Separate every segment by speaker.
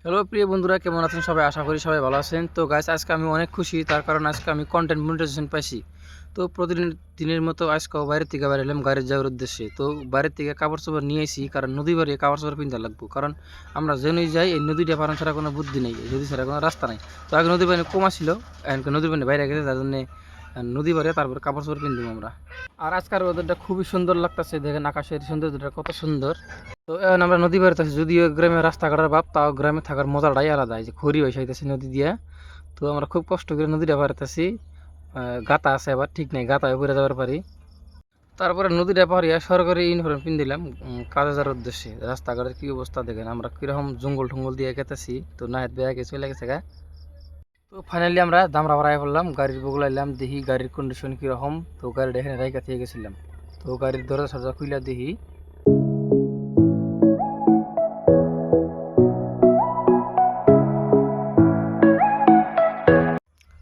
Speaker 1: Hello প্রিয় বন্ধুরা, কেমন আছেন সবাই? আশা করি সবাই ভালো আছেন। তো গাইস, আজকে আমি অনেক খুশি, তার কারণ আজকে আমি কন্টেন্ট মনিটাইজেশন পাইছি। তো প্রতিদিন দিনের মতো আজকেও বাইরের থেকে বাইরে এলাম গাড়ি যাওয়ার উদ্দেশ্যে। তো বাইরের থেকে কাপড় চোপড় নিয়ে আসি, কারণ নদী বাড়ি কাপড় চোপড় কিনতে লাগবো, কারণ আমরা যে নদী যাই এই নদীটা পারান ছাড়া কোনো বুদ্ধি নেই, এই নদী ছাড়া কোনো রাস্তা নাই। তো আগে নদীর পানি কম আসছিল, এখন নদীর পানি বাইরে গেছে, যার জন্য নদী বাড়ি তারপরে কাপড় চোপড় কিনবো আমরা। আর আজকের ওদেরটা খুবই সুন্দর লাগতেছে, দেখেন আকাশের সৌন্দর্যটা কত সুন্দর। তো এখন আমরা নদী পাড়ে আছি, যদিও গ্রামে রাস্তাঘাটের বাপ, তাও গ্রামে থাকার মজাটাই আলাদা। এই যে খড়ি হয়ে যাইতেছে নদী দিয়ে, তো আমরা খুব কষ্ট করে নদীটা পাড়াতেছি। গাতা আছে, আবার ঠিক নেই, গাতা পড়ে যাওয়ার পারি। তারপরে নদীটা পাড়িয়া সরকারি ইউনিফর্ম পিন দিলাম কাজে যাওয়ার উদ্দেশ্যে। রাস্তাঘাটের কি অবস্থা দেখেন, আমরা কিরকম জঙ্গল টঙ্গল দিয়ে গেতেছি। তো নাহিদ বেয়াকে চলে গেছে গা। তো ফাইনালি আমরা দামরা ভাড়ায় পড়লাম, গাড়ির বগুলা এলাম, দেখি গাড়ির কন্ডিশন কীরকম। তো গাড়িটা এখানে রাইকা থেকে গেছিলাম। তো গাড়ির দরজা সরজা খুইলা দেখি।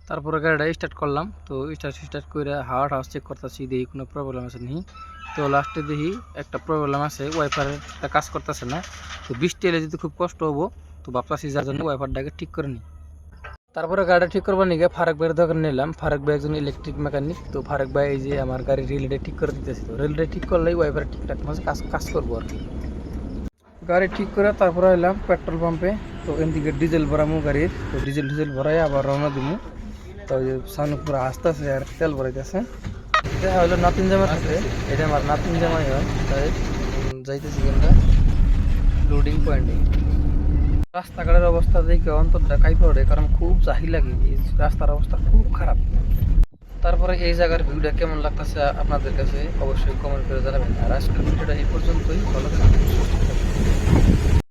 Speaker 1: তারপরে গাড়িটা স্টার্ট করলাম। তো স্টার্ট করে হাওয়া টাওয়া চেক করতেছি, দেখি কোনো প্রবলেম আছে নি। তো লাস্টে দেখি একটা প্রবলেম আছে, ওয়াইফারের কাজ করতেছে না। তো বৃষ্টি এলে যদি খুব কষ্ট হবো, তো ভাবতেছি যার জন্য ওয়াইফারটাকে ঠিক করে নিই। তারপরে গাড়িটা ঠিক করবার নিয়ে ফারাক ভাইয়ের দোকানে নিলাম। ফারাক ভাই একজন ইলেকট্রিক মেকানিক। তো ফারাক ভাই এই যে আমার গাড়ির রিলেটা ঠিক করে দিতেছিল, রিলেটা ঠিক করলেই ওয়াইফার ঠিকঠাক মাঝে কাজ কাজ করবো আর কি। গাড়ি ঠিক করে তারপরে এলাম পেট্রোল পাম্পে। তো এদিকে ডিজেল ভরামু গাড়ির, তো ডিজেল ভরাই আবার রওনা দিমু। তো ওই যে সামনে পুরো আস্তে আস্তে আর তেল ভরাইতেছে। এটা হলো নাতিন জামা থাকে, এটা আমার নাতিন জামাই হয়। তাই যাইতেছি আমরা লোডিং পয়েন্টে। রাস্তাঘাটের অবস্থা দেখে অন্তরটা কাঁপে ওঠে, কারণ খুব জাহি লাগে, এই রাস্তার অবস্থা খুব খারাপ। তারপরে এই জায়গার ভিউটা কেমন লাগতেছে আপনাদের কাছে অবশ্যই কমেন্ট করে জানাবেন। আর আজকের ভিডিওটা এই পর্যন্তই, ভালো থাকবেন, সুস্থ থাকবেন।